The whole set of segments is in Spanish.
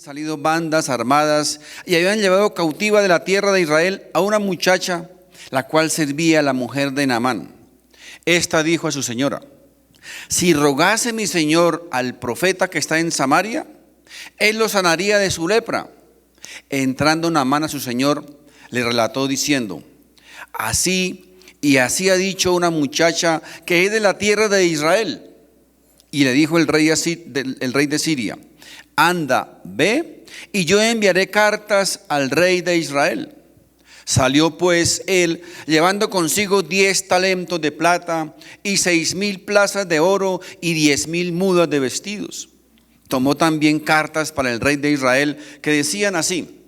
salido bandas armadas y habían llevado cautiva de la tierra de Israel a una muchacha, la cual servía a la mujer de Naamán. Esta dijo a su señora: si rogase mi señor al profeta que está en Samaria, él lo sanaría de su lepra. Entrando Naamán a su señor, le relató diciendo: así y así ha dicho una muchacha que es de la tierra de Israel. Y le dijo el rey de Siria: anda, ve, y yo enviaré cartas al rey de Israel. Salió pues él, llevando consigo 10 talentos de plata y 6,000 plazas de oro y 10,000 mudas de vestidos. Tomó también cartas para el rey de Israel que decían así: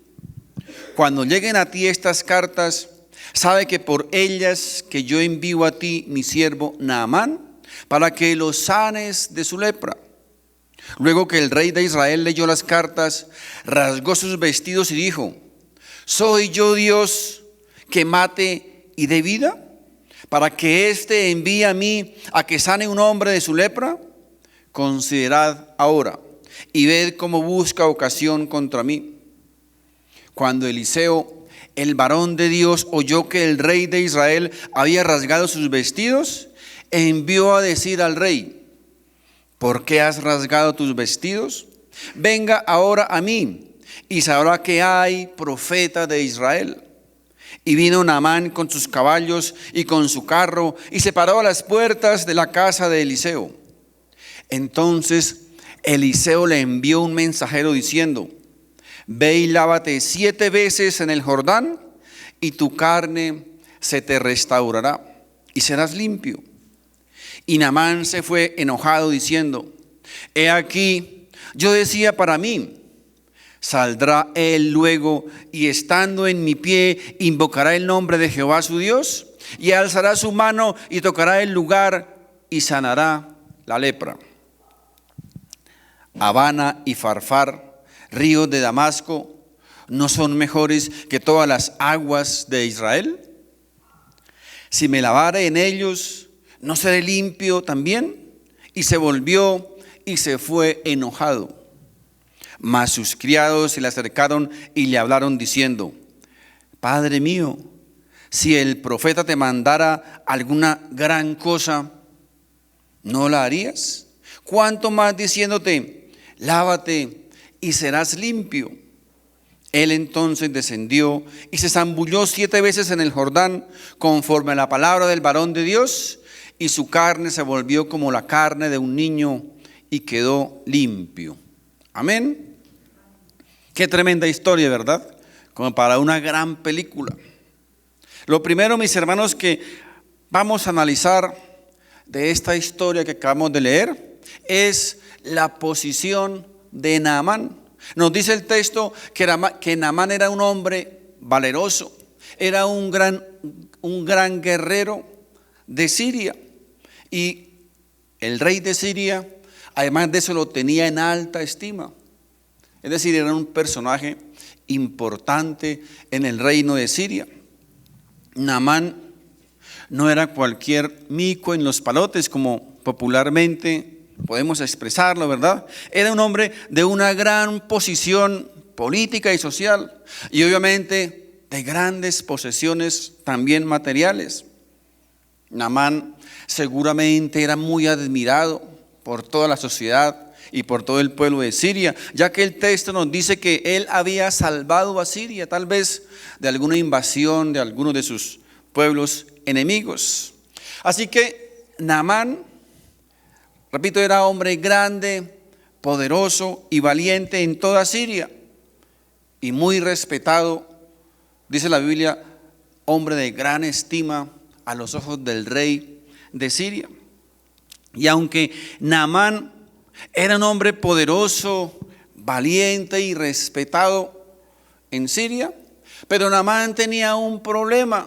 cuando lleguen a ti estas cartas, sabe que por ellas que yo envío a ti mi siervo Naamán, para que lo sanes de su lepra. Luego que el rey de Israel leyó las cartas, rasgó sus vestidos y dijo: ¿soy yo Dios que mate y dé vida, para que éste envíe a mí a que sane un hombre de su lepra? Considerad ahora y ved cómo busca ocasión contra mí. Cuando Eliseo, el varón de Dios, oyó que el rey de Israel había rasgado sus vestidos, envió a decir al rey: ¿por qué has rasgado tus vestidos? Venga ahora a mí y sabrá que hay profeta de Israel. Y vino Naamán con sus caballos y con su carro y se paró a las puertas de la casa de Eliseo. Entonces Eliseo le envió un mensajero diciendo: ve y lávate 7 veces en el Jordán y tu carne se te restaurará y serás limpio. Y Naamán se fue enojado diciendo: he aquí, yo decía para mí: ¿saldrá él luego y estando en mi pie invocará el nombre de Jehová su Dios? Y alzará su mano y tocará el lugar y sanará la lepra. Habana y Farfar, ríos de Damasco, ¿no son mejores que todas las aguas de Israel? Si me lavare en ellos, ¿no seré limpio también? Y se volvió y se fue enojado. Mas sus criados se le acercaron y le hablaron diciendo: Padre mío, si el profeta te mandara alguna gran cosa, ¿no la harías? ¿Cuánto más diciéndote: lávate y serás limpio? Él entonces descendió y se zambulló 7 veces en el Jordán, conforme a la palabra del varón de Dios, y su carne se volvió como la carne de un niño y quedó limpio. Amén. Qué tremenda historia, ¿verdad? Como para una gran película. Lo primero, mis hermanos, que vamos a analizar de esta historia que acabamos de leer es la posición de Naamán. Nos dice el texto que Naamán era un hombre valeroso, era un gran guerrero de Siria. Y el rey de Siria, además de eso, lo tenía en alta estima. Es decir, era un personaje importante en el reino de Siria. Naamán no era cualquier mico en los palotes, como popularmente podemos expresarlo, ¿verdad? Era un hombre de una gran posición política y social, y obviamente de grandes posesiones también materiales. Naamán seguramente era muy admirado por toda la sociedad y por todo el pueblo de Siria, ya que el texto nos dice que él había salvado a Siria, tal vez de alguna invasión de alguno de sus pueblos enemigos. Así que Naamán, repito, era hombre grande, poderoso y valiente en toda Siria, y muy respetado, dice la Biblia, hombre de gran estima a los ojos del rey de Siria. Y aunque Naamán era un hombre poderoso, valiente y respetado en Siria, pero Naamán tenía un problema,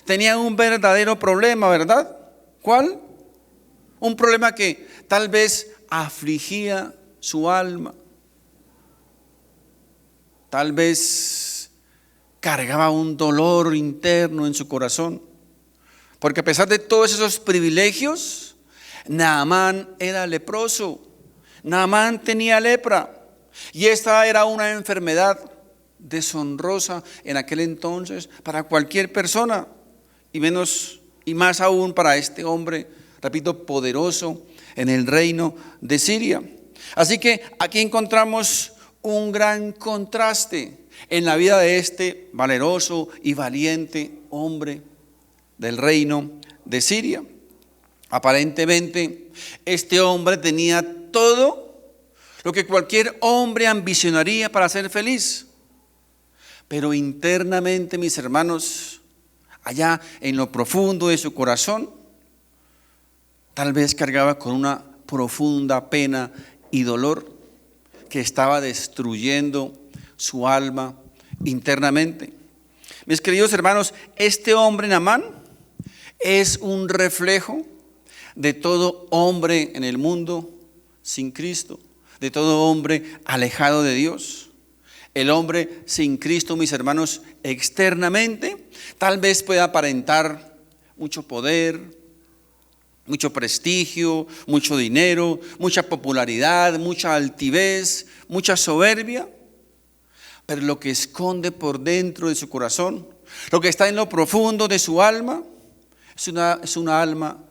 tenía un verdadero problema, ¿verdad? ¿Cuál? Un problema que tal vez afligía su alma, tal vez cargaba un dolor interno en su corazón, porque a pesar de todos esos privilegios, Naamán era leproso. Naamán tenía lepra. Y esta era una enfermedad deshonrosa en aquel entonces para cualquier persona, y más aún para este hombre, repito, poderoso en el reino de Siria. Así que aquí encontramos un gran contraste en la vida de este valeroso y valiente hombre del reino de Siria. Aparentemente, este hombre tenía todo lo que cualquier hombre ambicionaría para ser feliz. Pero internamente, mis hermanos, allá en lo profundo de su corazón, tal vez cargaba con una profunda pena y dolor que estaba destruyendo su alma internamente. Mis queridos hermanos, este hombre Naamán es un reflejo de todo hombre en el mundo sin Cristo, de todo hombre alejado de Dios. El hombre sin Cristo, mis hermanos, externamente tal vez pueda aparentar mucho poder, mucho prestigio, mucho dinero, mucha popularidad, mucha altivez, mucha soberbia, pero lo que esconde por dentro de su corazón, lo que está en lo profundo de su alma, es una alma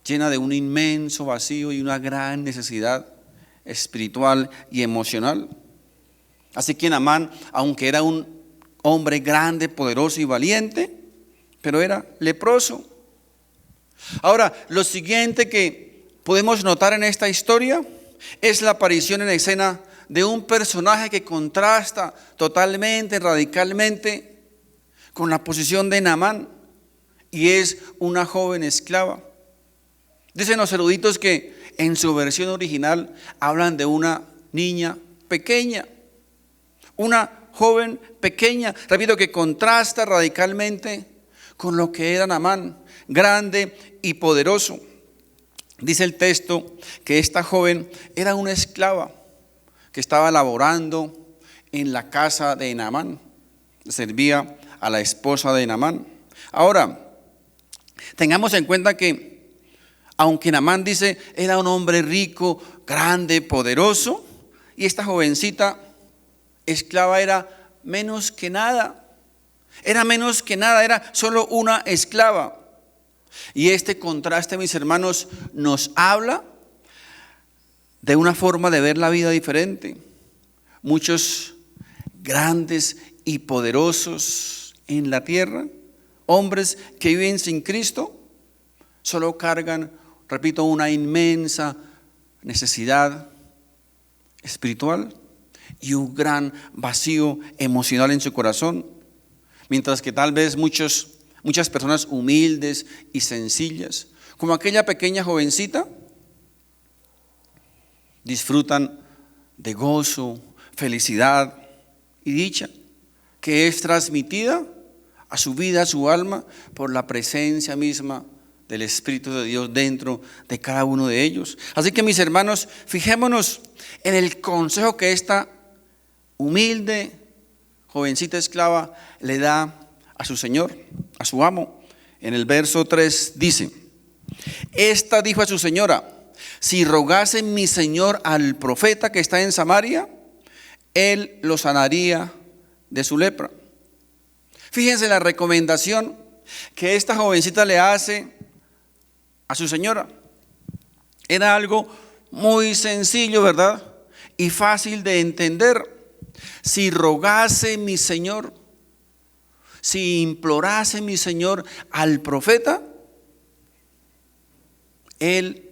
llena de un inmenso vacío y una gran necesidad espiritual y emocional. Así que Naamán, aunque era un hombre grande, poderoso y valiente, pero era leproso. Ahora, lo siguiente que podemos notar en esta historia es la aparición en escena de un personaje que contrasta totalmente, radicalmente con la posición de Naamán, y es una joven esclava. Dicen los eruditos que en su versión original hablan de una niña pequeña, una joven pequeña, repito, que contrasta radicalmente con lo que era Naamán, grande y poderoso. Dice el texto que esta joven era una esclava que estaba laborando en la casa de Naamán, servía a la esposa de Naamán. Ahora, tengamos en cuenta que aunque Naamán dice era un hombre rico, grande, poderoso, y esta jovencita esclava era menos que nada, era solo una esclava. Y este contraste, mis hermanos, nos habla de una forma de ver la vida diferente. Muchos grandes y poderosos en la tierra, hombres que viven sin Cristo, solo cargan, repito, una inmensa necesidad espiritual y un gran vacío emocional en su corazón, mientras que tal vez muchas personas humildes y sencillas, como aquella pequeña jovencita, disfrutan de gozo, felicidad y dicha que es transmitida a su vida, a su alma, por la presencia misma del Espíritu de Dios dentro de cada uno de ellos. Así que, mis hermanos, fijémonos en el consejo que esta humilde jovencita esclava le da a su señor, a su amo. En el verso 3 dice: esta dijo a su señora: si rogase mi señor al profeta que está en Samaria, él lo sanaría de su lepra. Fíjense la recomendación que esta jovencita le hace a su señora. Era algo muy sencillo, ¿verdad? Y fácil de entender. Si rogase mi señor, si implorase mi señor al profeta, él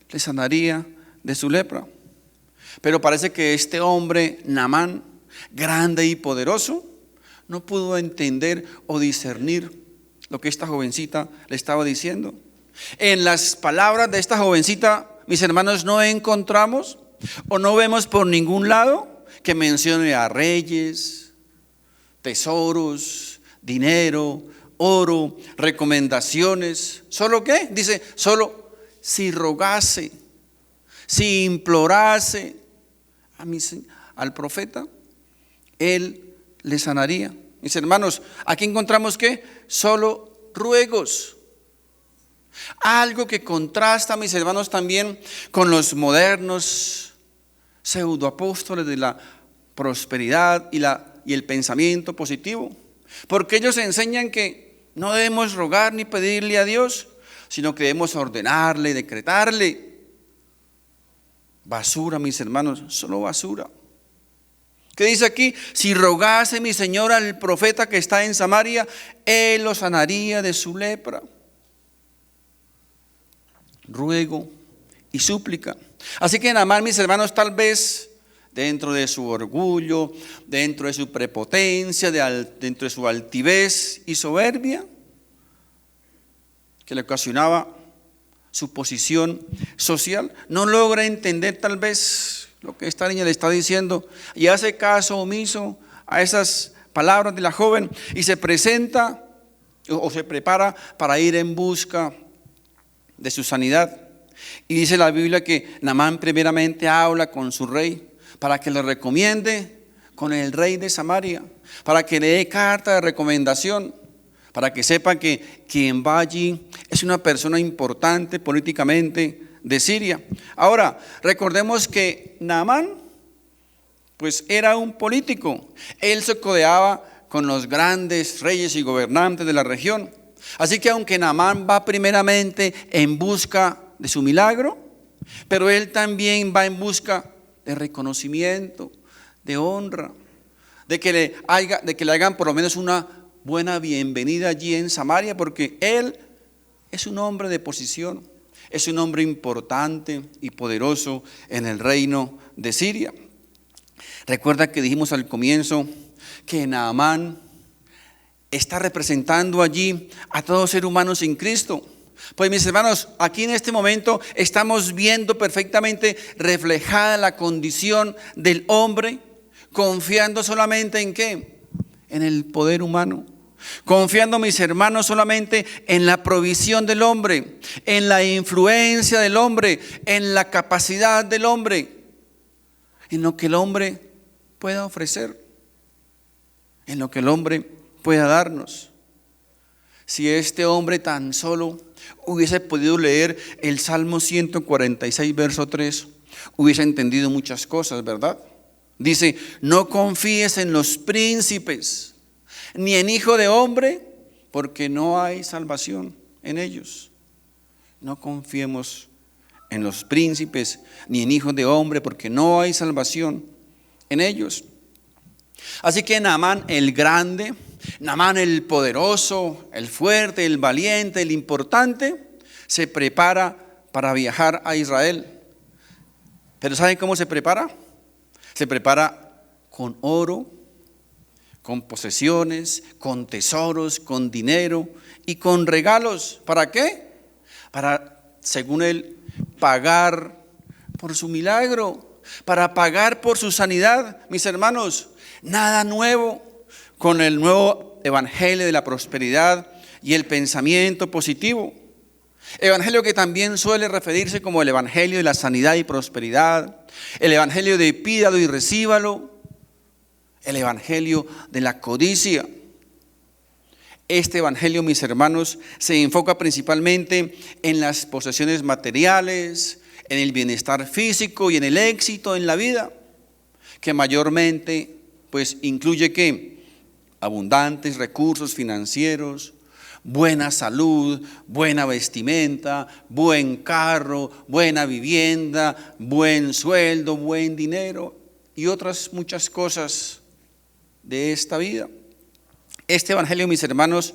le sanaría de su lepra. Pero parece que este hombre, Naamán, grande y poderoso, no pudo entender o discernir lo que esta jovencita le estaba diciendo. En las palabras de esta jovencita, mis hermanos, no encontramos o no vemos por ningún lado que mencione a reyes, tesoros, dinero, oro, recomendaciones. ¿Solo qué? Dice, solo si rogase, si implorase al profeta, él le sanaría. Mis hermanos, aquí encontramos que solo ruegos. Algo que contrasta, mis hermanos, también con los modernos pseudoapóstoles de la prosperidad y el pensamiento positivo, porque ellos enseñan que no debemos rogar ni pedirle a Dios, sino que debemos ordenarle, decretarle. Basura, mis hermanos, solo basura. ¿Qué dice aquí? Si rogase mi Señor al profeta que está en Samaria, él lo sanaría de su lepra. Ruego y súplica. Así que Naamán, mis hermanos, tal vez dentro de su orgullo, dentro de su prepotencia, dentro de su altivez y soberbia, que le ocasionaba su posición social, no logra entender tal vez lo que esta niña le está diciendo y hace caso omiso a esas palabras de la joven y se presenta o se prepara para ir en busca de su sanidad. Y dice la Biblia que Naamán primeramente habla con su rey para que le recomiende con el rey de Samaria, para que le dé carta de recomendación, para que sepa que quien va allí es una persona importante políticamente de Siria. Ahora, recordemos que Naamán pues era un político. Él se codeaba con los grandes reyes y gobernantes de la región. Así que aunque Naamán va primeramente en busca de su milagro, pero él también va en busca de reconocimiento, de honra, de que le hagan por lo menos una buena bienvenida allí en Samaria, porque él es un hombre de posición, es un hombre importante y poderoso en el reino de Siria. Recuerda que dijimos al comienzo que Naamán está representando allí a todo ser humano sin Cristo. Pues mis hermanos, aquí en este momento estamos viendo perfectamente reflejada la condición del hombre, confiando solamente en ¿qué? En el poder humano. Confiando, mis hermanos, solamente en la provisión del hombre, en la influencia del hombre, en la capacidad del hombre, en lo que el hombre pueda ofrecer, en lo que el hombre pueda darnos. Si este hombre tan solo hubiese podido leer el Salmo 146, verso 3, hubiese entendido muchas cosas, ¿verdad? Dice, no confíes en los príncipes, ni en hijo de hombre, porque no hay salvación en ellos. No confiemos en los príncipes, ni en hijos de hombre, porque no hay salvación en ellos. Así que Naamán el grande, Naamán el poderoso, el fuerte, el valiente, el importante, se prepara para viajar a Israel. Pero ¿saben cómo se prepara? Se prepara con oro, con posesiones, con tesoros, con dinero y con regalos. ¿Para qué? Para, según él, pagar por su milagro, para pagar por su sanidad. Mis hermanos, nada nuevo con el nuevo evangelio de la prosperidad y el pensamiento positivo. Evangelio que también suele referirse como el evangelio de la sanidad y prosperidad, el evangelio de pídalo y recíbalo, el evangelio de la codicia. Este evangelio, mis hermanos, se enfoca principalmente en las posesiones materiales, en el bienestar físico y en el éxito en la vida, que mayormente pues incluye ¿qué? Abundantes recursos financieros, buena salud, buena vestimenta, buen carro, buena vivienda, buen sueldo, buen dinero y otras muchas cosas de esta vida. Este evangelio, mis hermanos,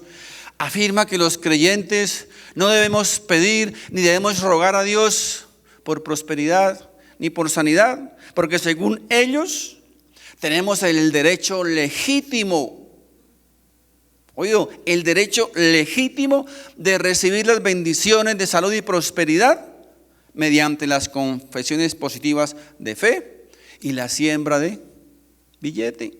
afirma que los creyentes no debemos pedir ni debemos rogar a Dios por prosperidad ni por sanidad, porque según ellos tenemos el derecho legítimo, el derecho legítimo de recibir las bendiciones de salud y prosperidad mediante las confesiones positivas de fe y la siembra de billete.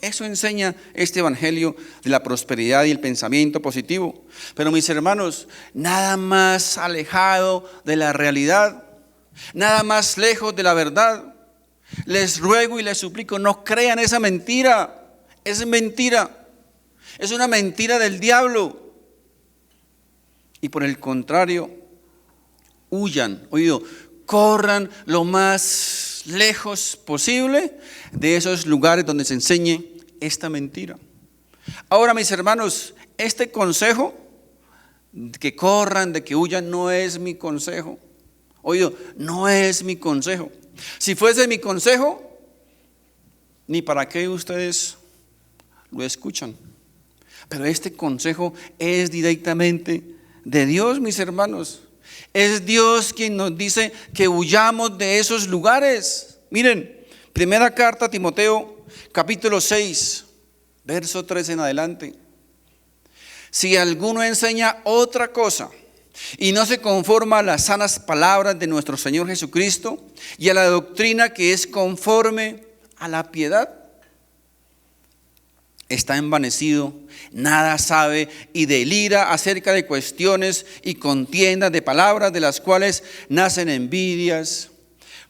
Eso enseña este evangelio de la prosperidad y el pensamiento positivo. Pero mis hermanos, nada más alejado de la realidad, nada más lejos de la verdad. Les ruego y les suplico, no crean esa mentira. Es mentira. Es una mentira del diablo. Y por el contrario, huyan, corran lo más lejos posible de esos lugares donde se enseñe esta mentira. Ahora, mis hermanos, este consejo de que corran, de que huyan, no es mi consejo. Oído, no es mi consejo. Si fuese mi consejo, ni para qué ustedes lo escuchan. Pero este consejo es directamente de Dios, mis hermanos. Es Dios quien nos dice que huyamos de esos lugares. Miren, primera carta a Timoteo, capítulo 6, verso 3 en adelante. Si alguno enseña otra cosa y no se conforma a las sanas palabras de nuestro Señor Jesucristo y a la doctrina que es conforme a la piedad, está envanecido, nada sabe y delira acerca de cuestiones y contiendas de palabras, de las cuales nacen envidias,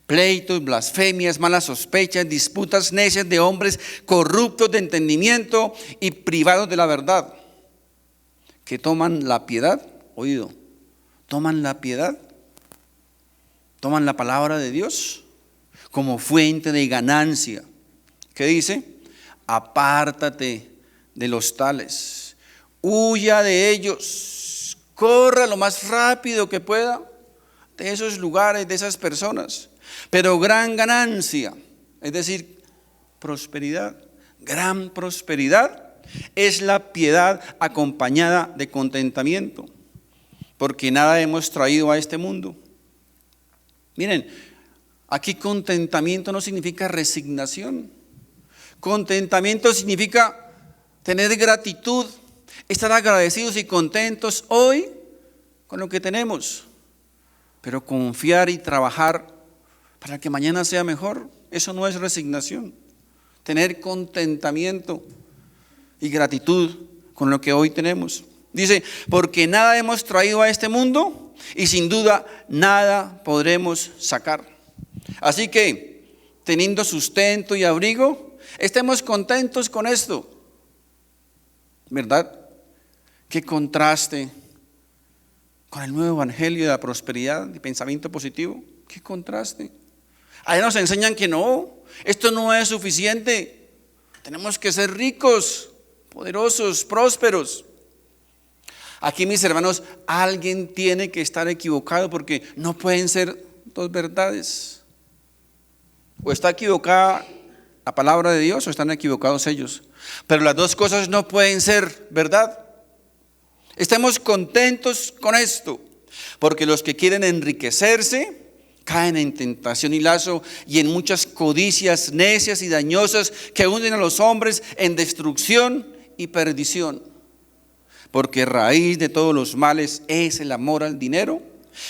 pleitos, blasfemias, malas sospechas, disputas necias de hombres corruptos de entendimiento y privados de la verdad, que toman la piedad, oído, toman la piedad, toman la palabra de Dios como fuente de ganancia. ¿Qué dice? Apártate de los tales, huya de ellos, corra lo más rápido que pueda de esos lugares, de esas personas. Pero gran ganancia, es decir, prosperidad, gran prosperidad es la piedad acompañada de contentamiento, porque nada hemos traído a este mundo. Miren, aquí contentamiento no significa resignación. Contentamiento significa tener gratitud, estar agradecidos y contentos hoy con lo que tenemos, pero confiar y trabajar para que mañana sea mejor. Eso no es resignación. Tener contentamiento y gratitud con lo que hoy tenemos. Dice, porque nada hemos traído a este mundo y sin duda nada podremos sacar. Así que, teniendo sustento y abrigo, estemos contentos con esto, ¿verdad? Qué contraste con el nuevo evangelio de la prosperidad y pensamiento positivo. Qué contraste. Ahí nos enseñan que no, esto no es suficiente. Tenemos que ser ricos, poderosos, prósperos. Aquí, mis hermanos, alguien tiene que estar equivocado, porque no pueden ser dos verdades. O está equivocada la palabra de Dios o están equivocados ellos. Pero las dos cosas no pueden ser verdad. Estemos contentos con esto, porque los que quieren enriquecerse caen en tentación y lazo y en muchas codicias necias y dañosas que hunden a los hombres en destrucción y perdición. Porque raíz de todos los males es el amor al dinero,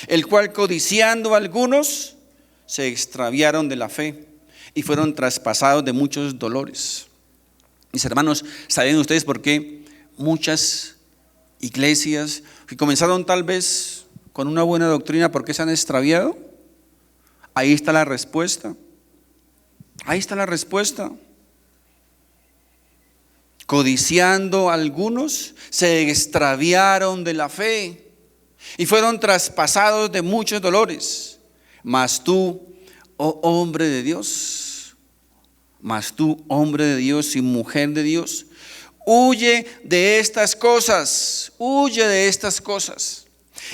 el cual codiciando algunos se extraviaron de la fe y fueron traspasados de muchos dolores. Mis hermanos, ¿saben ustedes por qué muchas iglesias que comenzaron tal vez con una buena doctrina, por qué se han extraviado? Ahí está la respuesta. Ahí está la respuesta. Codiciando algunos se extraviaron de la fe y fueron traspasados de muchos dolores. Mas tú, oh hombre de Dios, y mujer de Dios, huye de estas cosas,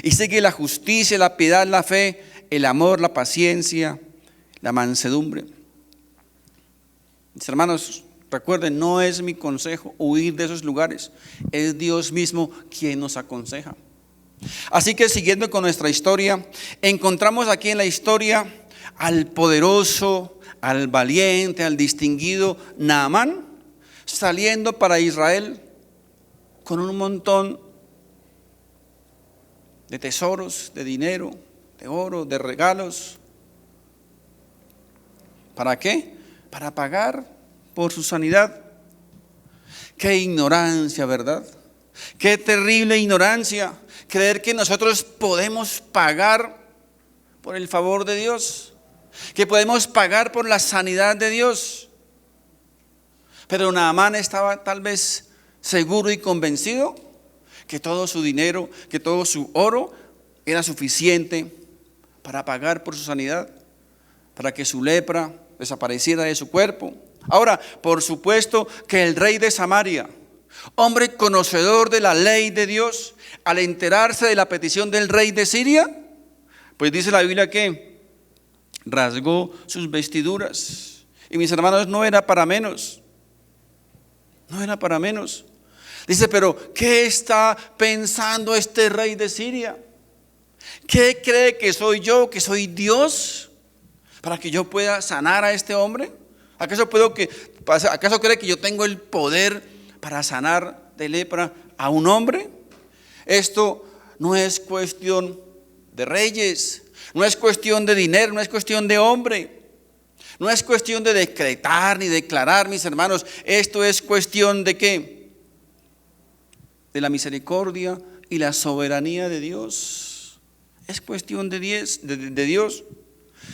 y sigue la justicia, la piedad, la fe, el amor, la paciencia, la mansedumbre. Mis hermanos, recuerden, no es mi consejo huir de esos lugares, es Dios mismo quien nos aconseja. Así que, siguiendo con nuestra historia, encontramos aquí en la historia al poderoso, al valiente, al distinguido Naamán saliendo para Israel con un montón de tesoros, de dinero, de oro, de regalos. ¿Para qué? Para pagar por su sanidad. Qué ignorancia, ¿verdad? Qué terrible ignorancia creer que nosotros podemos pagar por el favor de Dios, que podemos pagar por la sanidad de Dios. Pero Naamán estaba tal vez seguro y convencido que todo su dinero, que todo su oro era suficiente para pagar por su sanidad. para que su lepra desapareciera de su cuerpo. Ahora, por supuesto que el rey de Samaria, hombre conocedor de la ley de Dios, al enterarse de la petición del rey de Siria, pues dice la Biblia que rasgó sus vestiduras. Y mis hermanos, no era para menos. No era para menos. Dice, pero ¿qué está pensando este rey de Siria? ¿Qué cree que soy yo, que soy Dios, para que yo pueda sanar a este hombre? ¿Acaso cree que yo tengo el poder para sanar de lepra a un hombre? Esto no es cuestión de reyes, no es cuestión de dinero, no es cuestión de hombre, no es cuestión de decretar ni declarar, mis hermanos. Esto es cuestión de ¿qué? De la misericordia y la soberanía de Dios. Es cuestión de Dios.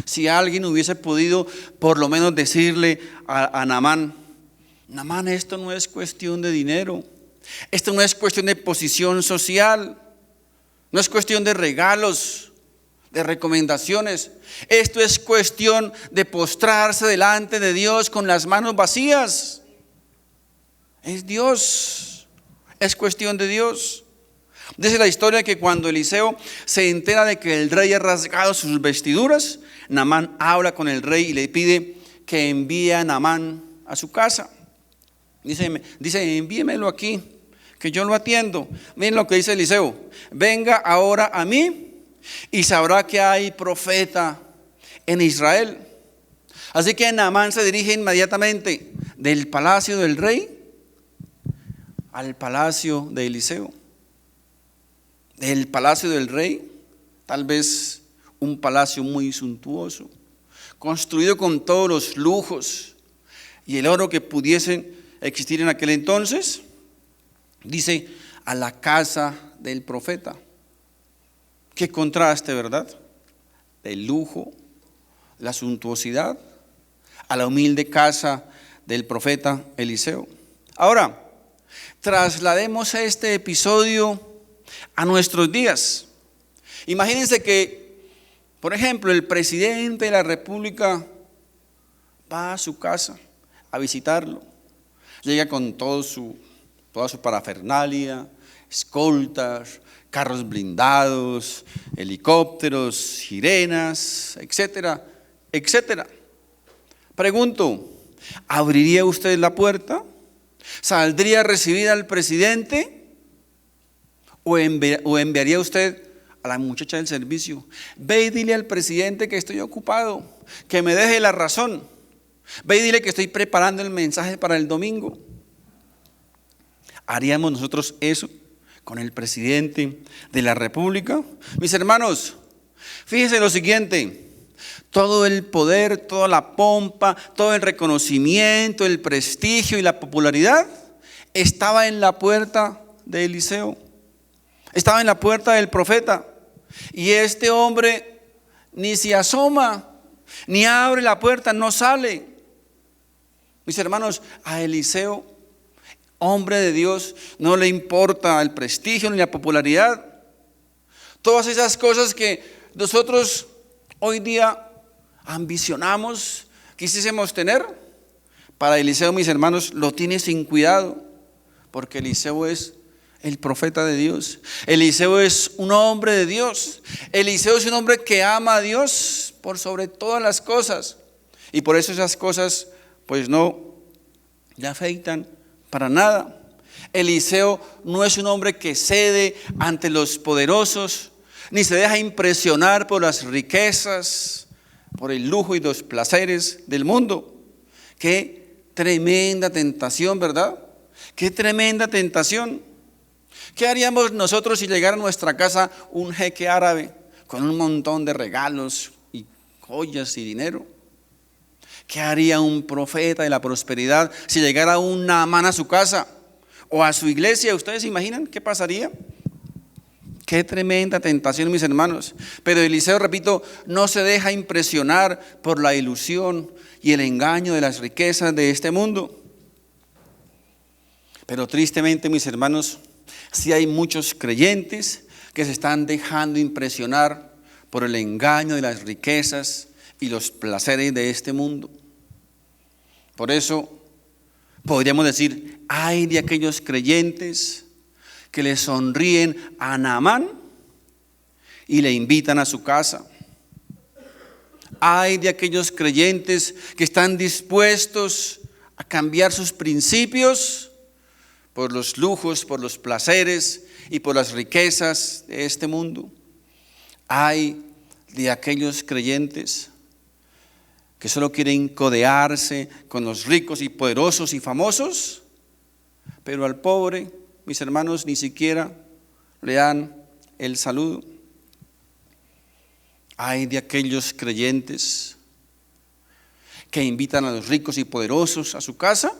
Si alguien hubiese podido por lo menos decirle a Naamán, Naamán, esto no es cuestión de dinero, esto no es cuestión de posición social, no es cuestión de regalos, de recomendaciones, esto es cuestión de postrarse delante de Dios con las manos vacías. Es Dios, es cuestión de Dios. Dice la historia que cuando Eliseo se entera de que el rey ha rasgado sus vestiduras, Naamán habla con el rey y le pide que envíe a Naamán a su casa. Dice, envíemelo aquí, que yo lo atiendo. Miren lo que dice Eliseo: venga ahora a mí y sabrá que hay profeta en Israel. Así que Naamán se dirige inmediatamente del palacio del rey al palacio de Eliseo. Del palacio del rey, tal vez un palacio muy suntuoso, construido con todos los lujos y el oro que pudiesen existir en aquel entonces, dice, a la casa del profeta. Qué contraste, ¿verdad? Del lujo, la suntuosidad, a la humilde casa del profeta Eliseo. Ahora, traslademos este episodio a nuestros días. Imagínense que, por ejemplo, el presidente de la República va a su casa a visitarlo. Llega con toda su parafernalia, escoltas, carros blindados, helicópteros, sirenas, etcétera, etcétera. Pregunto, ¿abriría usted la puerta? ¿Saldría a recibir al presidente? ¿O enviaría usted a la muchacha del servicio? Ve y dile al presidente que estoy ocupado, que me deje la razón. Ve y dile que estoy preparando el mensaje para el domingo. ¿Haríamos nosotros eso con el presidente de la República? Mis hermanos, fíjense lo siguiente: todo el poder, toda la pompa, todo el reconocimiento, el prestigio y la popularidad estaba en la puerta de Eliseo. Estaba en la puerta del profeta. Y este hombre ni se asoma, ni abre la puerta, no sale. Mis hermanos, a Eliseo, hombre de Dios, no le importa el prestigio ni la popularidad. Todas esas cosas que nosotros hoy día ambicionamos, quisiésemos tener, para Eliseo, mis hermanos, lo tiene sin cuidado, porque Eliseo es el profeta de Dios. Eliseo es un hombre de Dios. Eliseo es un hombre que ama a Dios por sobre todas las cosas. Y por eso esas cosas pues no le afectan para nada. Eliseo no es un hombre que cede ante los poderosos, ni se deja impresionar por las riquezas, por el lujo y los placeres del mundo. Qué tremenda tentación, ¿verdad? Qué tremenda tentación. ¿Qué haríamos nosotros si llegara a nuestra casa un jeque árabe con un montón de regalos y joyas y dinero? ¿Qué haría un profeta de la prosperidad si llegara un Naamán a su casa o a su iglesia? ¿Ustedes se imaginan qué pasaría? Qué tremenda tentación, mis hermanos. Pero Eliseo, repito, no se deja impresionar por la ilusión y el engaño de las riquezas de este mundo. Pero tristemente, mis hermanos, sí hay muchos creyentes que se están dejando impresionar por el engaño de las riquezas y los placeres de este mundo. Por eso podríamos decir, ay de aquellos creyentes que le sonríen a Naamán y le invitan a su casa. Ay de aquellos creyentes que están dispuestos a cambiar sus principios por los lujos, por los placeres y por las riquezas de este mundo. Ay de aquellos creyentes que solo quieren codearse con los ricos y poderosos y famosos, pero al pobre, mis hermanos, ni siquiera le dan el saludo. Ay de aquellos creyentes que invitan a los ricos y poderosos a su casa,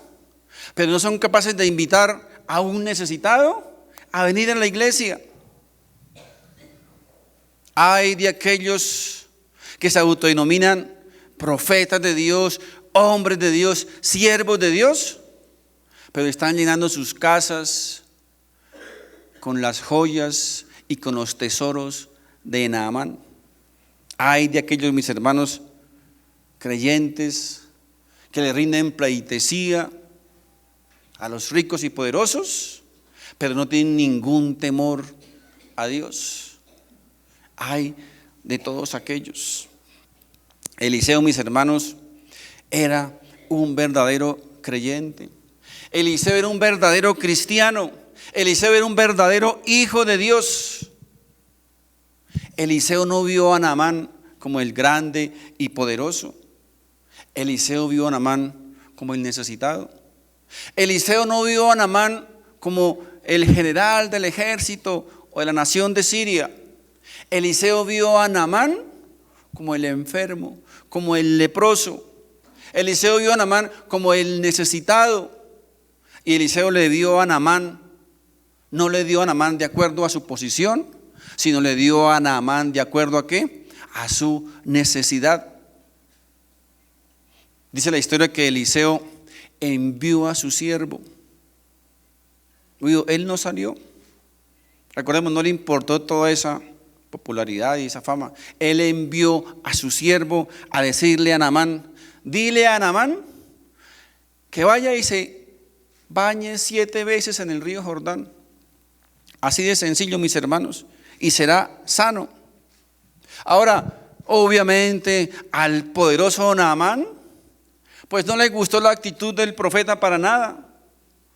pero no son capaces de invitar a un necesitado a venir a la iglesia. Ay de aquellos que se autodenominan profetas de Dios, hombres de Dios, siervos de Dios, pero están llenando sus casas con las joyas y con los tesoros de Naamán. Ay de aquellos, mis hermanos, creyentes que le rinden pleitesía a los ricos y poderosos, pero no tienen ningún temor a Dios. Ay de todos aquellos. Eliseo, mis hermanos, era un verdadero creyente. Eliseo era un verdadero cristiano. Eliseo era un verdadero hijo de Dios. Eliseo no vio a Naamán como el grande y poderoso. Eliseo vio a Naamán como el necesitado. Eliseo no vio a Naamán como el general del ejército o de la nación de Siria. Eliseo vio a Naamán como el enfermo, como el leproso. Eliseo vio a Naamán como el necesitado. Y Eliseo le dio a Naamán, no le dio a Naamán de acuerdo a su posición, sino le dio a Naamán de acuerdo a ¿qué? A su necesidad. Dice la historia que Eliseo envió a su siervo. Él no salió. Recordemos, no le importó toda esa popularidad y esa fama. Él envió a su siervo a decirle a Naamán, dile a Naamán que vaya y se bañe 7 veces en el río Jordán. Así de sencillo, mis hermanos, y será sano. Ahora, obviamente, al poderoso Naamán, pues no le gustó la actitud del profeta para nada,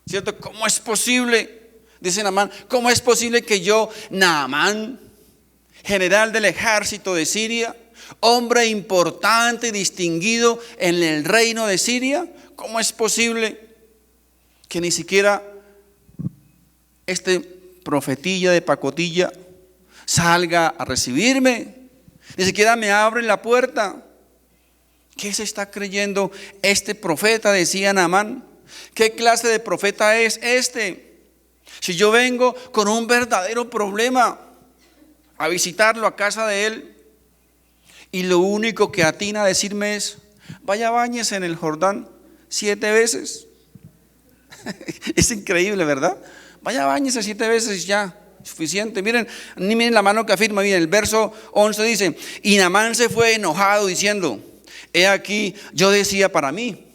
¿cierto? ¿Cómo es posible? Dice Naamán, ¿cómo es posible que yo, Naamán, general del ejército de Siria, hombre importante y distinguido en el reino de Siria, cómo es posible que ni siquiera este profetilla de pacotilla salga a recibirme? Ni siquiera me abre la puerta. ¿Qué se está creyendo este profeta? Decía Naamán. ¿Qué clase de profeta es este? Si yo vengo con un verdadero problema a visitarlo a casa de él, y lo único que atina a decirme es, vaya, báñese en el Jordán 7 veces. Es increíble, ¿verdad? Vaya, báñese 7 veces ya, suficiente. Miren la mano que afirma. Miren, el verso 11 dice, y Naamán se fue enojado diciendo, he aquí, yo decía para mí,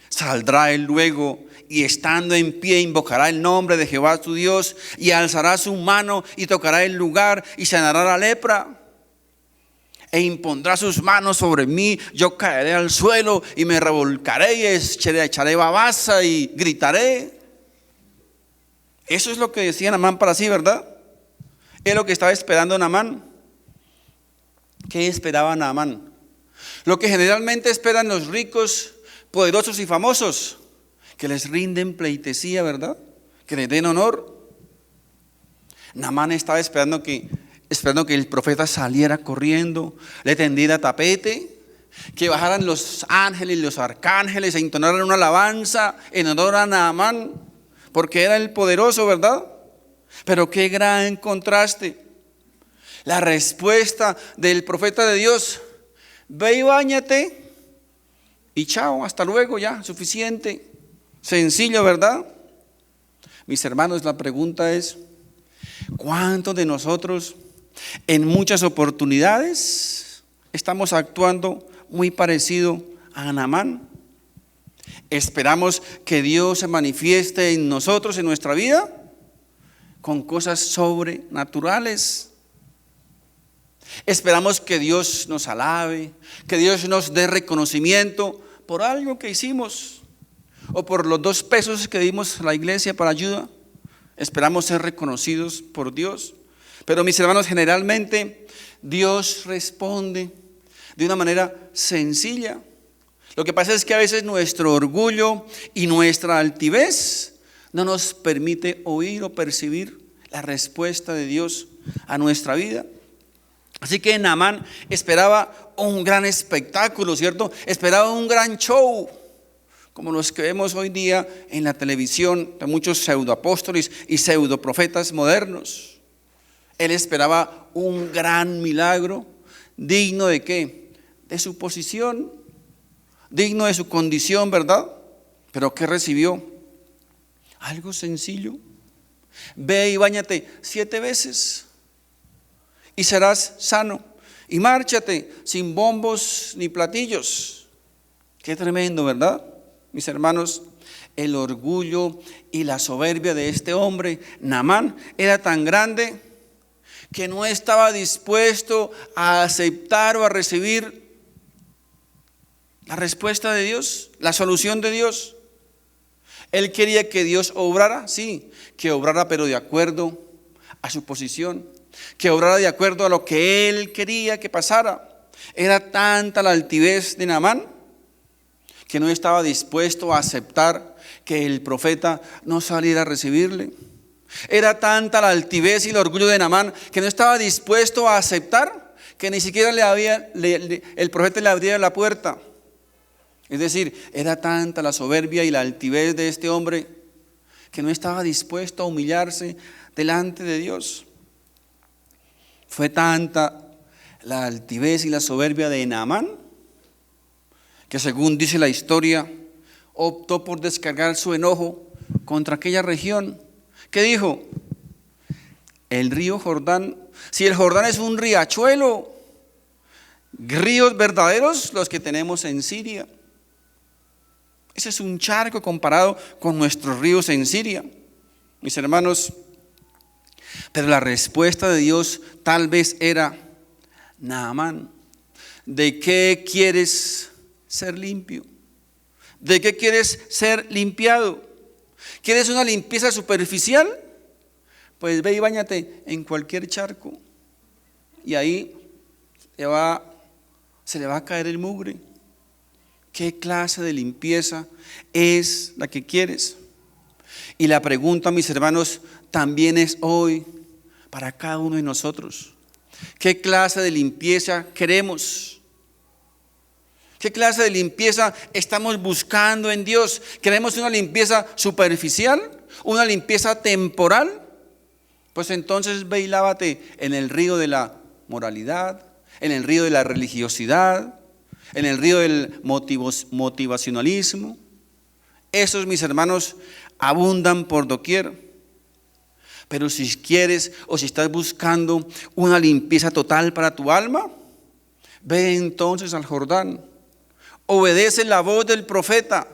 saldrá él luego y estando en pie invocará el nombre de Jehová su Dios y alzará su mano y tocará el lugar y sanará la lepra e impondrá sus manos sobre mí, yo caeré al suelo y me revolcaré y echaré babasa y gritaré. Eso es lo que decía Naamán para sí, ¿verdad? Es lo que estaba esperando Naamán. ¿Qué esperaba Naamán? Lo que generalmente esperan los ricos, poderosos y famosos, que les rinden pleitesía, ¿verdad? Que les den honor. Naamán estaba esperando que el profeta saliera corriendo, le tendiera tapete, que bajaran los ángeles y los arcángeles e entonaran una alabanza en honor a Naamán, porque era el poderoso, ¿verdad? Pero qué gran contraste. La respuesta del profeta de Dios: ve y báñate y chao, hasta luego, ya, suficiente. Sencillo, ¿verdad? Mis hermanos, la pregunta es, ¿cuántos de nosotros en muchas oportunidades estamos actuando muy parecido a Naamán. Esperamos que Dios se manifieste en nosotros, en nuestra vida, con cosas sobrenaturales. Esperamos que Dios nos alabe, que Dios nos dé reconocimiento por algo que hicimos o por los 2 pesos que dimos a la iglesia para ayuda. Esperamos ser reconocidos por Dios. Pero mis hermanos, generalmente Dios responde de una manera sencilla. Lo que pasa es que a veces nuestro orgullo y nuestra altivez no nos permite oír o percibir la respuesta de Dios a nuestra vida. Así que Naamán esperaba un gran espectáculo, ¿cierto? Esperaba un gran show, como los que vemos hoy día en la televisión de muchos pseudoapóstoles y pseudoprofetas modernos. Él esperaba un gran milagro, digno ¿de qué? De su posición, digno de su condición, ¿verdad? Pero ¿qué recibió? Algo sencillo. Ve y báñate 7 veces y serás sano. Y márchate sin bombos ni platillos. Qué tremendo, ¿verdad? Mis hermanos, el orgullo y la soberbia de este hombre, Naamán, era tan grande que no estaba dispuesto a aceptar o a recibir la respuesta de Dios, la solución de Dios. Él quería que Dios obrara, sí, que obrara, pero de acuerdo a su posición, que obrara de acuerdo a lo que él quería que pasara. Era tanta la altivez de Naamán que no estaba dispuesto a aceptar que el profeta no saliera a recibirle. Era tanta la altivez y el orgullo de Naamán que no estaba dispuesto a aceptar que ni siquiera el profeta le abriera la puerta. Es decir, era tanta la soberbia y la altivez de este hombre que no estaba dispuesto a humillarse delante de Dios. Fue tanta la altivez y la soberbia de Naamán que, según dice la historia, optó por descargar su enojo contra aquella región. ¿Qué dijo? El río Jordán, si el Jordán es un riachuelo, ríos verdaderos los que tenemos en Siria. Ese es un charco comparado con nuestros ríos en Siria, mis hermanos. Pero la respuesta de Dios tal vez era: Naamán, ¿de qué quieres ser limpio? ¿De qué quieres ser limpiado? ¿Quieres una limpieza superficial? Pues ve y báñate en cualquier charco y ahí se le va a caer el mugre. ¿Qué clase de limpieza es la que quieres? Y la pregunta, mis hermanos, también es hoy para cada uno de nosotros. ¿Qué clase de limpieza queremos? ¿Qué clase de limpieza estamos buscando en Dios? ¿Queremos una limpieza superficial? ¿Una limpieza temporal? Pues entonces ve y lávate en el río de la moralidad, en el río de la religiosidad, en el río del motivacionalismo. Esos, mis hermanos, abundan por doquier. Pero si quieres o si estás buscando una limpieza total para tu alma, ve entonces al Jordán. Obedece la voz del profeta,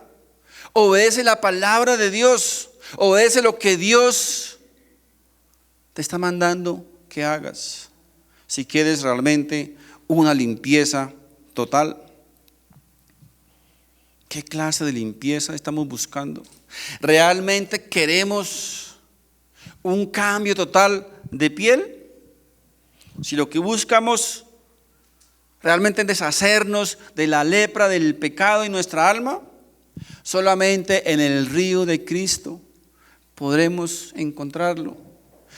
obedece la palabra de Dios, obedece lo que Dios te está mandando que hagas, si quieres realmente una limpieza total. ¿Qué clase de limpieza estamos buscando? ¿Realmente queremos un cambio total de piel? Si lo que buscamos realmente es deshacernos de la lepra del pecado en nuestra alma, solamente en el río de Cristo podremos encontrarlo.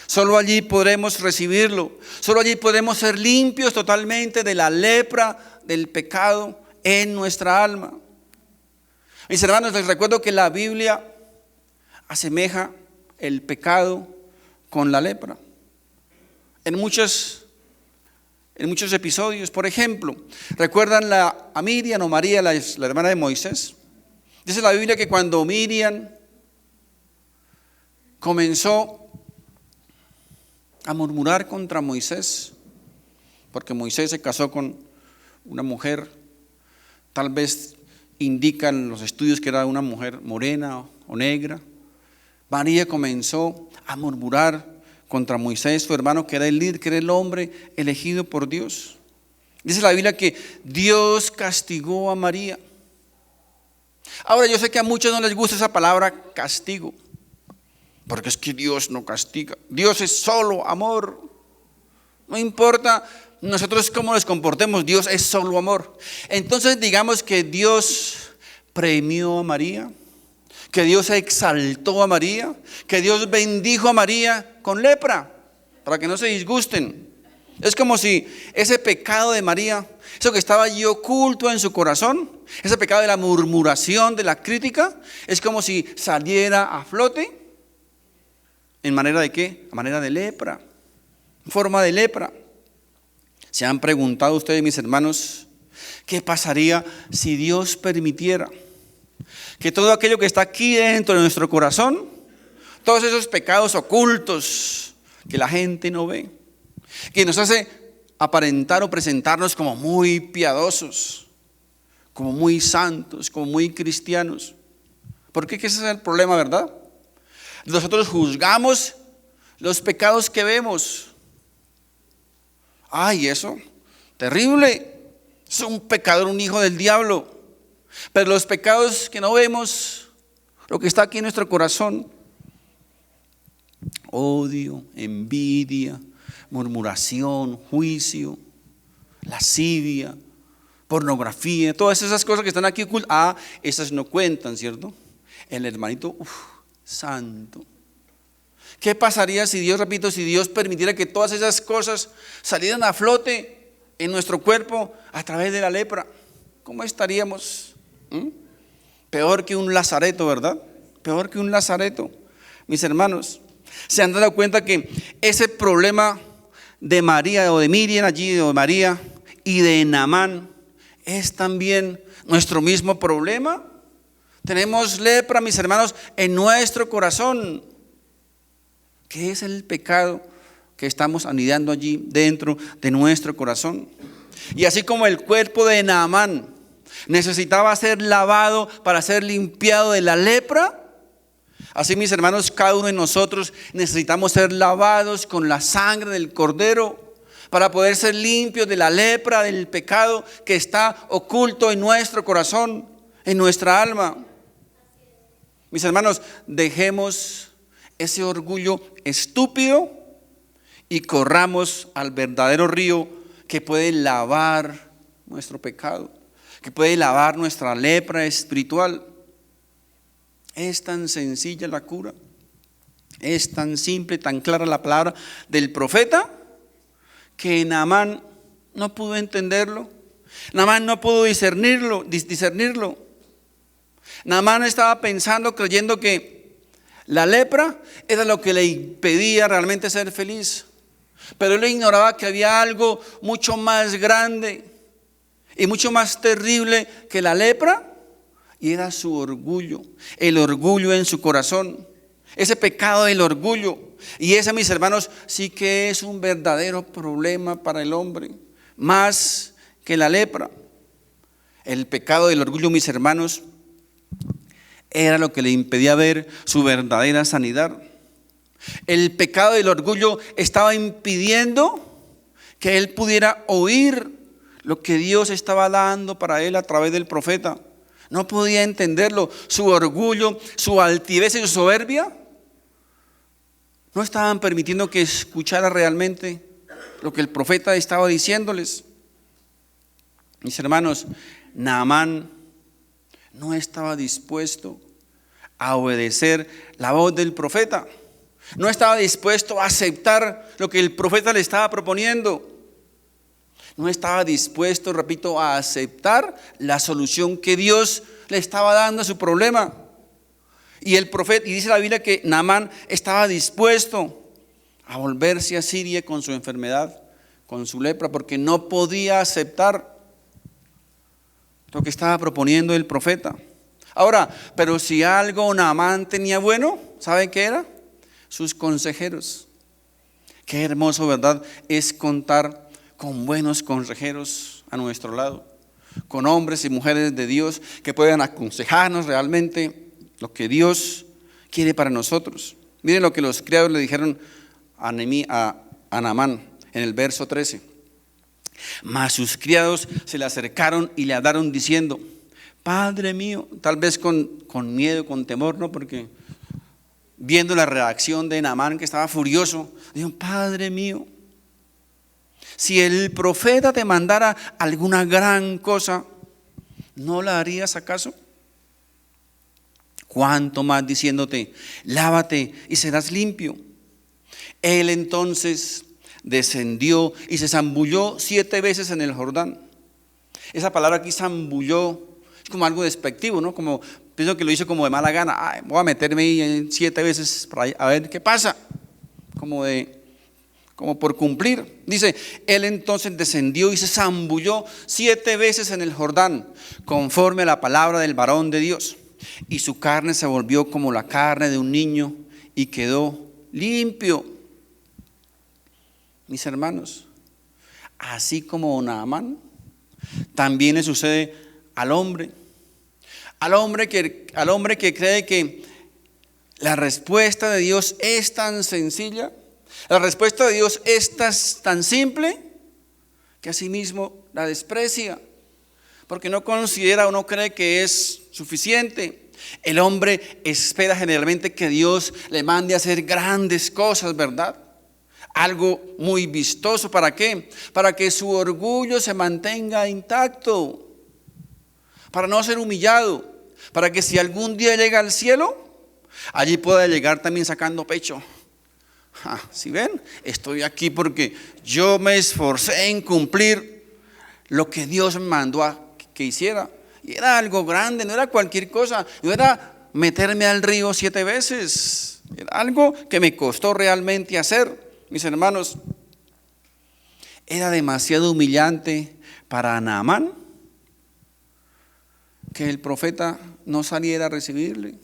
Solo allí podremos recibirlo. Solo allí podemos ser limpios totalmente de la lepra del pecado en nuestra alma. Mis hermanos, les recuerdo que la Biblia asemeja el pecado con la lepra. En muchos episodios, por ejemplo, ¿recuerdan a Miriam o María, la hermana de Moisés? Dice la Biblia que cuando Miriam comenzó a murmurar contra Moisés, porque Moisés se casó con una mujer Tal vez indican los estudios que era una mujer morena o negra. María comenzó a murmurar contra Moisés, su hermano, que era el líder, que era el hombre elegido por Dios. Dice la Biblia que Dios castigó a María. Ahora, yo sé que a muchos no les gusta esa palabra castigo, porque es que Dios no castiga. Dios es solo amor. No importa nosotros cómo nos comportemos, Dios es solo amor. Entonces digamos que Dios premió a María, que Dios exaltó a María, que Dios bendijo a María con lepra, para que no se disgusten. Es como si ese pecado de María, eso que estaba allí oculto en su corazón, ese pecado de la murmuración, de la crítica, es como si saliera a flote. ¿En manera de qué? A manera de lepra, en forma de lepra. ¿Se han preguntado ustedes, mis hermanos, qué pasaría si Dios permitiera que todo aquello que está aquí dentro de nuestro corazón, todos esos pecados ocultos que la gente no ve, que nos hace aparentar o presentarnos como muy piadosos, como muy santos, como muy cristianos? ¿Por qué? Que ese es el problema, ¿verdad? Nosotros juzgamos los pecados que vemos. Ay, eso, terrible. Es un pecador, un hijo del diablo. Pero los pecados que no vemos, lo que está aquí en nuestro corazón, odio, envidia, murmuración, juicio, lascivia, pornografía, todas esas cosas que están aquí ocultas, esas no cuentan, ¿cierto? El hermanito, santo. ¿Qué pasaría si Dios, repito, si Dios permitiera que todas esas cosas salieran a flote en nuestro cuerpo a través de la lepra? ¿Cómo estaríamos? Peor que un lazareto, ¿verdad? Peor que un lazareto. Mis hermanos, ¿se han dado cuenta que ese problema de María o de Miriam allí, o de María y de Naamán es también nuestro mismo problema? Tenemos lepra, mis hermanos, en nuestro corazón. ¿Qué es el pecado que estamos anidando allí dentro de nuestro corazón? Y así como el cuerpo de Naamán necesitaba ser lavado para ser limpiado de la lepra, así, mis hermanos, cada uno de nosotros necesitamos ser lavados con la sangre del Cordero para poder ser limpios de la lepra, del pecado que está oculto en nuestro corazón, en nuestra alma. Mis hermanos, dejemos ese orgullo estúpido y corramos al verdadero río que puede lavar nuestro pecado, que puede lavar nuestra lepra espiritual. Es tan sencilla la cura, es tan simple, tan clara la palabra del profeta, que Naamán no pudo entenderlo. Naamán no pudo discernirlo. Naamán estaba pensando, creyendo que la lepra era lo que le impedía realmente ser feliz. Pero él ignoraba que había algo mucho más grande y mucho más terrible que la lepra, y era su orgullo, el orgullo en su corazón, ese pecado del orgullo. Y ese, mis hermanos, sí que es un verdadero problema para el hombre, más que la lepra. El pecado del orgullo, mis hermanos, era lo que le impedía ver su verdadera sanidad. El pecado del orgullo estaba impidiendo que él pudiera oír lo que Dios estaba dando para él a través del profeta. No podía entenderlo. Su orgullo, su altivez y su soberbia no estaban permitiendo que escuchara realmente lo que el profeta estaba diciéndoles. Mis hermanos, Naamán no estaba dispuesto a obedecer la voz del profeta. No estaba dispuesto a aceptar lo que el profeta le estaba proponiendo. No estaba dispuesto, repito, a aceptar la solución que Dios le estaba dando a su problema. Y el profeta, y dice la Biblia que Naamán estaba dispuesto a volverse a Siria con su enfermedad, con su lepra, porque no podía aceptar lo que estaba proponiendo el profeta. Ahora, pero si algo Naamán tenía bueno, ¿saben qué era? Sus consejeros. Qué hermoso, ¿verdad? Es contar con buenos consejeros a nuestro lado. con hombres y mujeres de Dios que puedan aconsejarnos realmente lo que Dios quiere para nosotros. Miren lo que los criados le dijeron a Naamán en el verso 13. Mas sus criados se le acercaron y le hablaron diciendo: Padre mío, tal vez con miedo, con temor, ¿no? Porque viendo la reacción de Naamán, que estaba furioso, dijo: Padre mío, si el profeta te mandara alguna gran cosa, ¿no la harías acaso? Cuánto más diciéndote: lávate y serás limpio. Él entonces descendió y se zambulló 7 veces en el Jordán. Esa palabra aquí, zambulló, es como algo despectivo, ¿no? Como, pienso que lo hizo como de mala gana. Ay, voy a meterme ahí 7 veces para a ver qué pasa. Como por cumplir. Dice: él entonces descendió y se zambulló 7 veces en el Jordán, conforme a la palabra del varón de Dios. Y su carne se volvió como la carne de un niño y quedó limpio. Mis hermanos, así como Naamán, también le sucede al hombre que cree que la respuesta de Dios es tan sencilla, la respuesta de Dios es tan simple, que asimismo la desprecia, porque no considera o no cree que es suficiente. El hombre espera generalmente que Dios le mande a hacer grandes cosas, ¿verdad? Algo muy vistoso. ¿Para qué? Para que su orgullo se mantenga intacto, para no ser humillado, para que si algún día llega al cielo, allí pueda llegar también sacando pecho. ¿Sí ven? Estoy aquí porque yo me esforcé en cumplir lo que Dios me mandó a que hiciera. Y era algo grande, no era cualquier cosa, no era meterme al río 7 veces, era algo que me costó realmente hacer. Mis hermanos, era demasiado humillante para Naamán que el profeta no saliera a recibirle.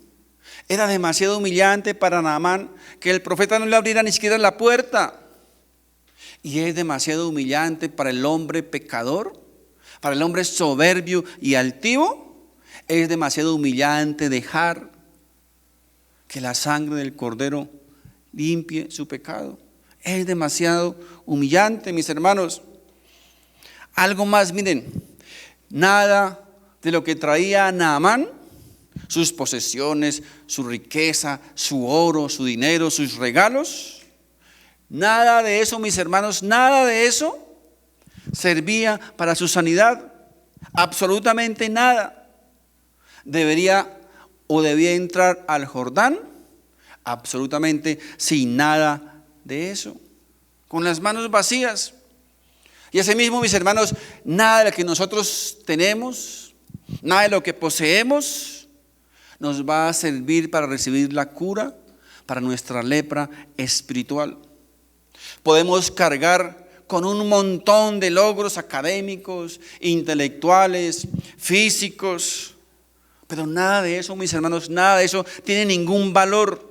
Era demasiado humillante para Naamán que el profeta no le abriera ni siquiera la puerta. Y es demasiado humillante para el hombre pecador, para el hombre soberbio y altivo. Es demasiado humillante dejar que la sangre del Cordero limpie su pecado. Es demasiado humillante, mis hermanos. Algo más, miren, nada de lo que traía Naamán, sus posesiones, su riqueza, su oro, su dinero, sus regalos, nada de eso, mis hermanos, nada de eso servía para su sanidad. Absolutamente nada. Debía entrar al Jordán absolutamente sin nada de eso, con las manos vacías. Y asimismo, mis hermanos, nada de lo que nosotros tenemos, nada de lo que poseemos nos va a servir para recibir la cura para nuestra lepra espiritual. Podemos cargar con un montón de logros académicos, intelectuales, físicos, pero nada de eso, mis hermanos, nada de eso tiene ningún valor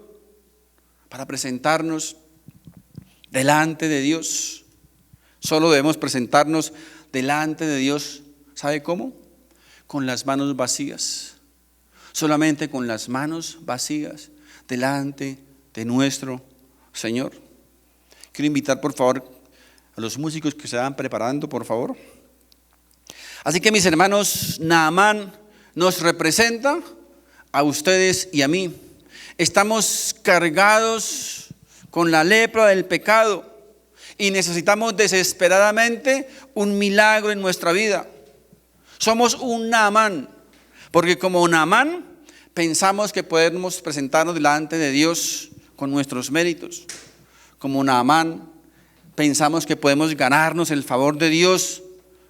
para presentarnos delante de Dios. Solo debemos presentarnos delante de Dios, ¿sabe cómo? Con las manos vacías. Solamente con las manos vacías delante de nuestro Señor. Quiero invitar por favor a los músicos que se van preparando, por favor. Así que, mis hermanos, Naamán nos representa a ustedes y a mí. Estamos cargados con la lepra del pecado y necesitamos desesperadamente un milagro en nuestra vida. Somos un Naamán, porque como Naamán pensamos que podemos presentarnos delante de Dios con nuestros méritos. Como Naamán pensamos que podemos ganarnos el favor de Dios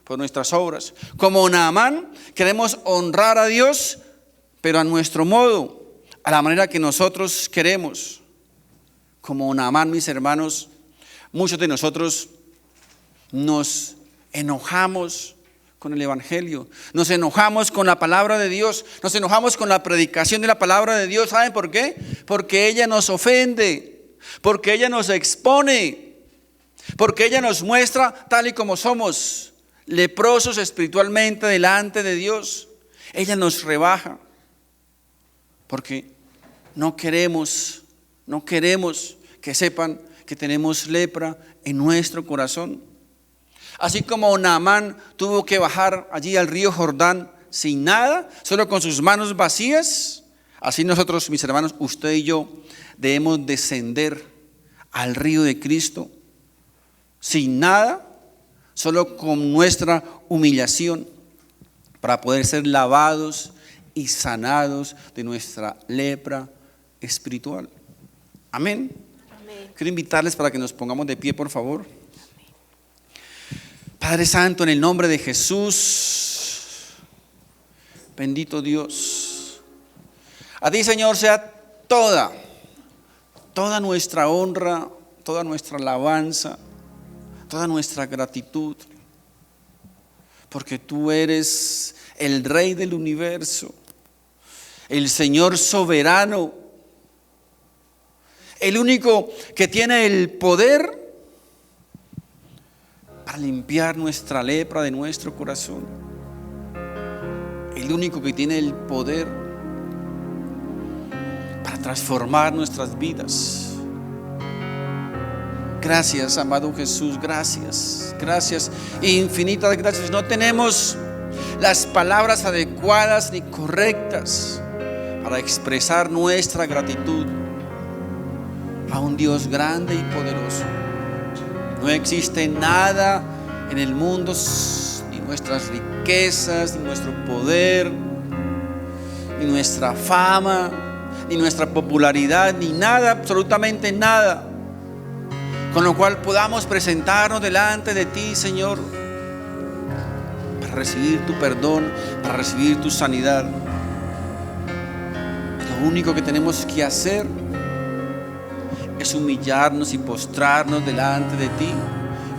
por nuestras obras. Como Naamán queremos honrar a Dios, pero a nuestro modo, a la manera que nosotros queremos. Como Naamán, mis hermanos, muchos de nosotros nos enojamos con el Evangelio, nos enojamos con la palabra de Dios, nos enojamos con la predicación de la palabra de Dios. ¿Saben por qué? Porque ella nos ofende, porque ella nos expone, porque ella nos muestra tal y como somos, leprosos espiritualmente delante de Dios, ella nos rebaja, porque no queremos que sepan que tenemos lepra en nuestro corazón. Así como Naamán tuvo que bajar allí al río Jordán sin nada, solo con sus manos vacías, así nosotros, mis hermanos, usted y yo, debemos descender al río de Cristo sin nada, solo con nuestra humillación, para poder ser lavados y sanados de nuestra lepra espiritual. Amén. Amén. Quiero invitarles para que nos pongamos de pie, por favor. Padre Santo, en el nombre de Jesús, bendito Dios, a ti, Señor, sea toda nuestra honra, toda nuestra alabanza, toda nuestra gratitud, porque tú eres el Rey del universo, el Señor soberano, el único que tiene el poder para limpiar nuestra lepra de nuestro corazón, el único que tiene el poder para transformar nuestras vidas. Gracias, amado Jesús, gracias, infinitas gracias. No tenemos las palabras adecuadas ni correctas para expresar nuestra gratitud a un Dios grande y poderoso. No existe nada en el mundo, ni nuestras riquezas, ni nuestro poder, ni nuestra fama, ni nuestra popularidad, ni nada, absolutamente nada, con lo cual podamos presentarnos delante de ti, Señor, para recibir tu perdón, para recibir tu sanidad. Lo único que tenemos que hacer es humillarnos y postrarnos delante de ti,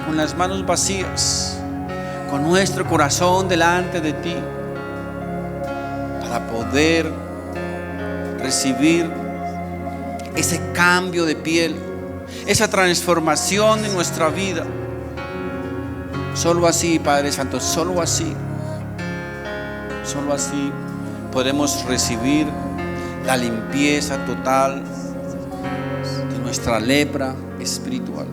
con las manos vacías, con nuestro corazón delante de ti, para poder recibir ese cambio de piel, esa transformación en nuestra vida. Solo así, Padre Santo, solo así podemos recibir la limpieza total de nuestra lepra espiritual.